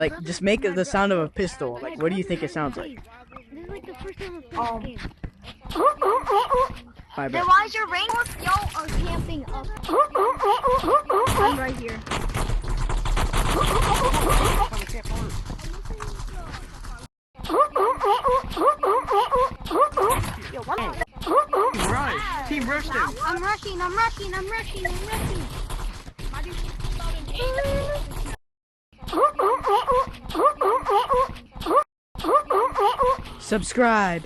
Like, just make the sound of a pistol. Like, what do you think it sounds like? This is like the first time I've played this game. Alright, Then bet. why is your ring? Yo, Are camping up. I'm right here. yo, what? Run! Team rush them! I'm rushing. Subscribe.